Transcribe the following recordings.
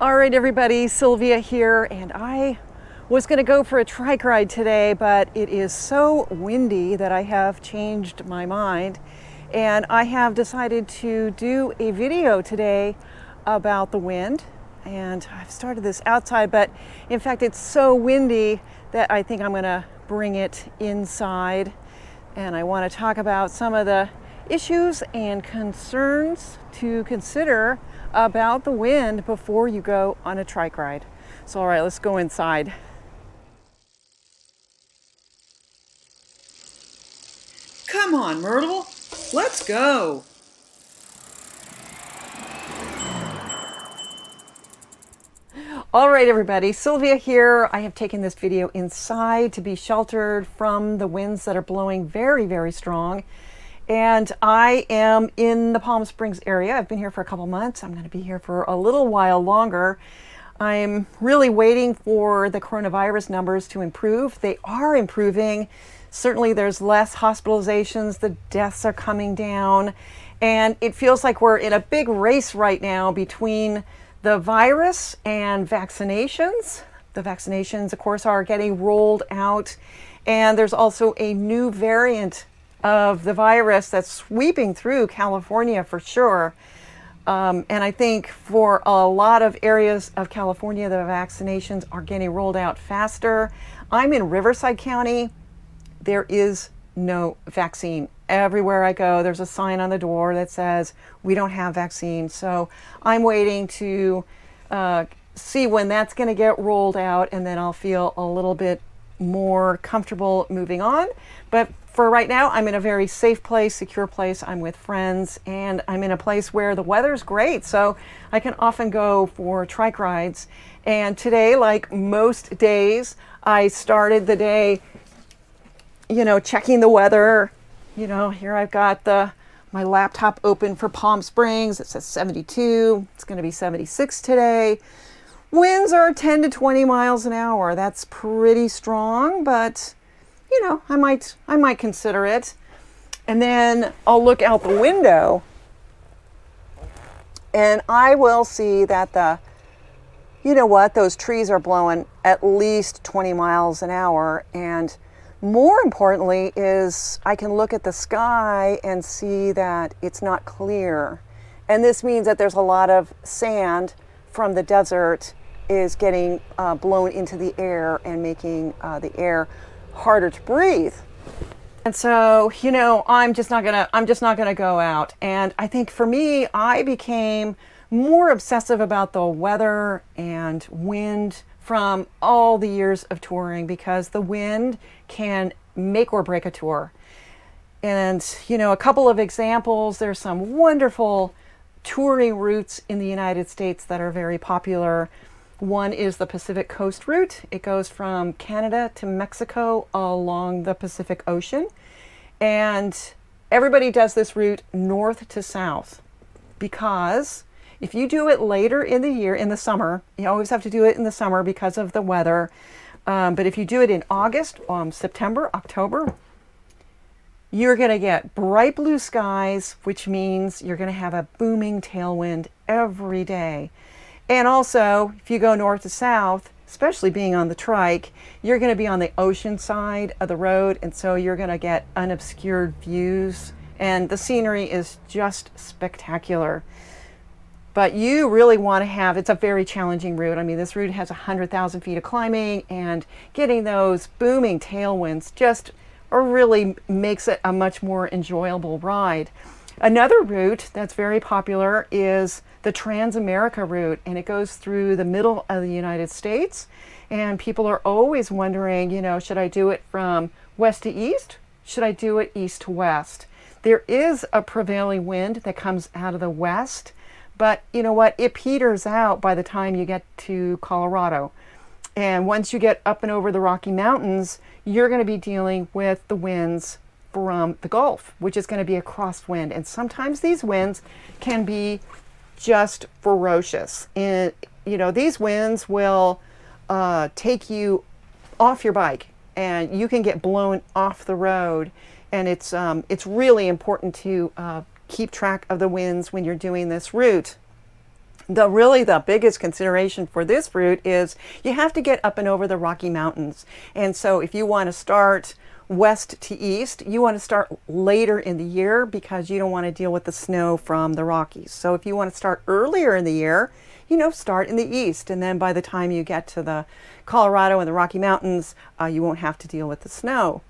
All right, everybody, Sylvia here, and I was going to go for a trike ride today, but it is so windy that I have changed my mind, and I have decided to do a video today about the wind. And I've started this outside, but in fact it's so windy that I think I'm going to bring it inside, and I want to talk about some of the issues and concerns to consider about the wind before you go on a trike ride. So all right, let's go inside. Come on, Myrtle, let's go. All right, everybody, Sylvia here. I have taken this video inside to be sheltered from the winds that are blowing very, very strong. And I am in the Palm Springs area. I've been here for a couple months. I'm going to be here for a little while longer. I'm really waiting for the coronavirus numbers to improve. They are improving. Certainly there's less hospitalizations. The deaths are coming down. And it feels like we're in a big race right now between the virus and vaccinations. The vaccinations, of course, are getting rolled out. And there's also a new variant of the virus that's sweeping through California for sure. And I think for a lot of areas of California, the vaccinations are getting rolled out faster. I'm in Riverside County. There is no vaccine. Everywhere I go, there's a sign on the door that says, we don't have vaccines. So I'm waiting to see when that's going to get rolled out, and then I'll feel a little bit more comfortable moving on. But for right now, I'm in a very safe place, secure place. I'm with friends, and I'm in a place where the weather's great, so I can often go for trike rides. And today, like most days, I started the day, checking the weather. Here I've got my laptop open for Palm Springs. It says 72. It's going to be 76 today. Winds are 10 to 20 miles an hour. That's pretty strong, but I might consider it. And then I'll look out the window and I will see that those trees are blowing at least 20 miles an hour. And more importantly is I can look at the sky and see that it's not clear. And this means that there's a lot of sand from the desert is getting blown into the air and making the air harder to breathe. And so, I'm just not gonna go out. And I think for me, I became more obsessive about the weather and wind from all the years of touring, because the wind can make or break a tour. And, a couple of examples, there's some wonderful touring routes in the United States that are very popular. One is the Pacific Coast route. It goes from Canada to Mexico along the Pacific Ocean. And everybody does this route north to south, because if you do it later in the year, in the summer, you always have to do it in the summer because of the weather. But if you do it in August, September, October, you're going to get bright blue skies, which means you're going to have a booming tailwind every day. And also, if you go north to south, especially being on the trike, you're going to be on the ocean side of the road, and so you're going to get unobscured views, and the scenery is just spectacular. But you really want to have, it's a very challenging route. I mean, this route has 100,000 feet of climbing, and getting those booming tailwinds just really makes it a much more enjoyable ride. Another route that's very popular is the Trans-America route, and it goes through the middle of the United States. And people are always wondering, should I do it from west to east? Should I do it east to west? There is a prevailing wind that comes out of the west, but you know what? It peters out by the time you get to Colorado. And once you get up and over the Rocky Mountains, you're going to be dealing with the winds from the Gulf, which is going to be a crosswind. And sometimes these winds can be just ferocious. And, these winds will take you off your bike, and you can get blown off the road. And it's really important to keep track of the winds when you're doing this route. The biggest consideration for this route is you have to get up and over the Rocky Mountains. And so if you want to start west to east, you want to start later in the year because you don't want to deal with the snow from the Rockies. So if you want to start earlier in the year, start in the east. And then by the time you get to the Colorado and the Rocky Mountains, you won't have to deal with the snow.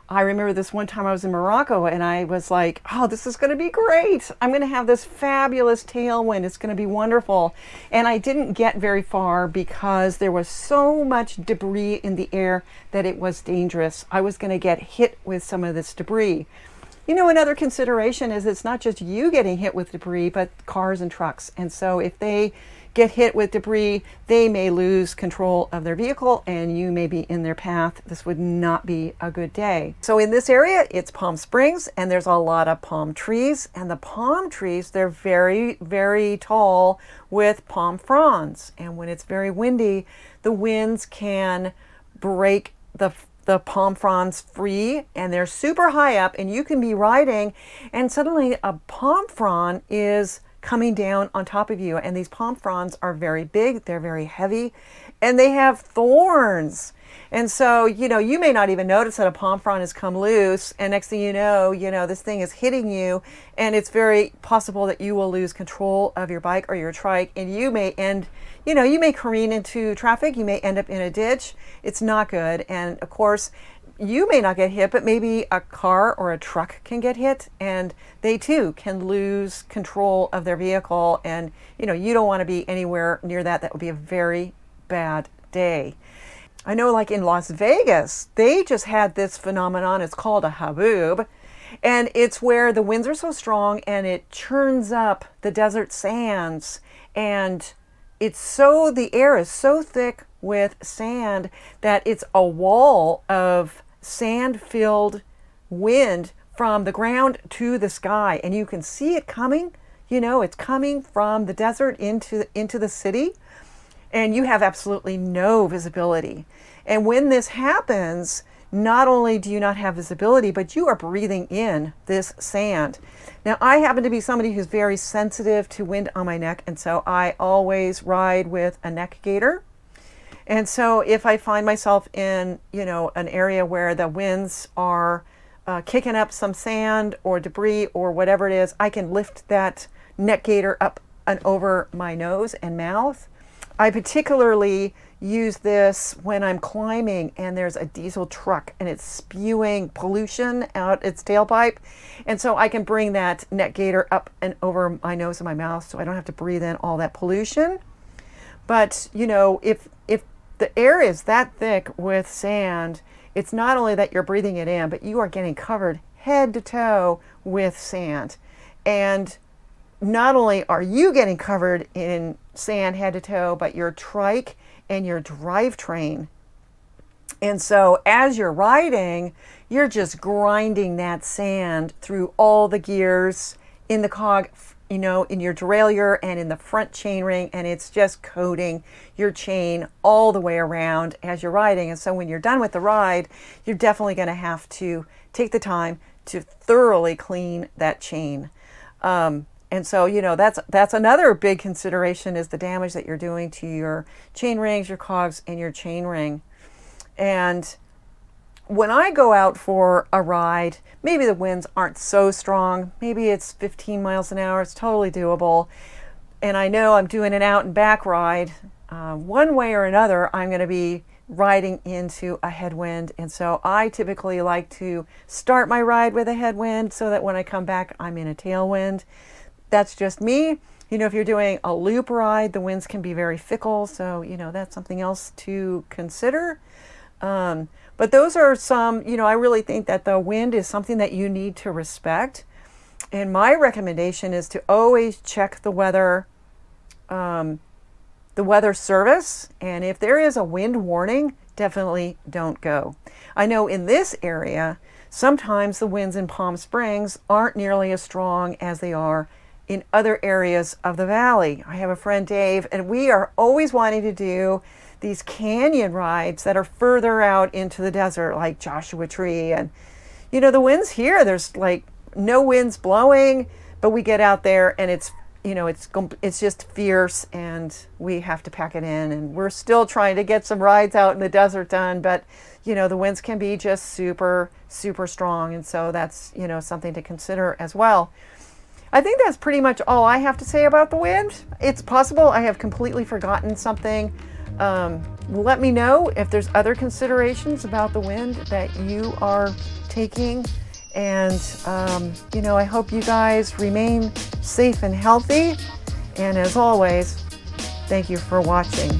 I remember this one time I was in Morocco and I was like, oh, this is going to be great. I'm going to have this fabulous tailwind. It's going to be wonderful. And I didn't get very far because there was so much debris in the air that it was dangerous. I was going to get hit with some of this debris. Another consideration is it's not just you getting hit with debris, but cars and trucks. And so if they get hit with debris, they may lose control of their vehicle and you may be in their path. This would not be a good day. So in this area, it's Palm Springs and there's a lot of palm trees. And the palm trees, they're very, very tall with palm fronds. And when it's very windy, the winds can break the palm fronds free and they're super high up and you can be riding and suddenly a palm frond is coming down on top of you. And these palm fronds are very big, they're very heavy, and they have thorns. And so, you may not even notice that a palm frond has come loose, and next thing you know, this thing is hitting you, and it's very possible that you will lose control of your bike or your trike, and you may you may careen into traffic, you may end up in a ditch. It's not good. And of course, you may not get hit, but maybe a car or a truck can get hit and they too can lose control of their vehicle. And, you don't want to be anywhere near that. That would be a very bad day. I know like in Las Vegas, they just had this phenomenon. It's called a haboob. And it's where the winds are so strong and it churns up the desert sands. And the air is so thick with sand that it's a wall of sand-filled wind from the ground to the sky, and you can see it coming. It's coming from the desert into the city, and you have absolutely no visibility. And when this happens, not only do you not have visibility, but you are breathing in this sand. Now, I happen to be somebody who's very sensitive to wind on my neck, and so I always ride with a neck gaiter. And so if I find myself in, an area where the winds are kicking up some sand or debris or whatever it is, I can lift that neck gaiter up and over my nose and mouth. I particularly use this when I'm climbing and there's a diesel truck and it's spewing pollution out its tailpipe. And so I can bring that neck gaiter up and over my nose and my mouth so I don't have to breathe in all that pollution. But, if the air is that thick with sand, it's not only that you're breathing it in, but you are getting covered head to toe with sand. And not only are you getting covered in sand head to toe, but your trike and your drivetrain. And so as you're riding, you're just grinding that sand through all the gears in the cog, in your derailleur and in the front chainring, and it's just coating your chain all the way around as you're riding. And so when you're done with the ride, you're definitely going to have to take the time to thoroughly clean that chain. And so, that's another big consideration is the damage that you're doing to your chain rings, your cogs, and your chain ring. And when I go out for a ride, maybe the winds aren't so strong. Maybe it's 15 miles an hour. It's totally doable. And I know I'm doing an out and back ride. One way or another, I'm going to be riding into a headwind. And so I typically like to start my ride with a headwind so that when I come back, I'm in a tailwind. That's just me. If you're doing a loop ride, the winds can be very fickle. So, that's something else to consider. But those are some, I really think that the wind is something that you need to respect. And my recommendation is to always check the weather service. And if there is a wind warning, definitely don't go. I know in this area, sometimes the winds in Palm Springs aren't nearly as strong as they are in other areas of the valley. I have a friend, Dave, and we are always wanting to do these canyon rides that are further out into the desert, like Joshua Tree. And, the winds here, there's like no winds blowing, but we get out there and it's you know, it's just fierce, and we have to pack it in, and we're still trying to get some rides out in the desert done, but you know, the winds can be just super strong, and so that's, you know, something to consider as well. I think that's pretty much all I have to say about the wind. It's possible I have completely forgotten something. Let me know if there's other considerations about the wind that you are taking. And, you know, I hope you guys remain safe and healthy. And as always, thank you for watching.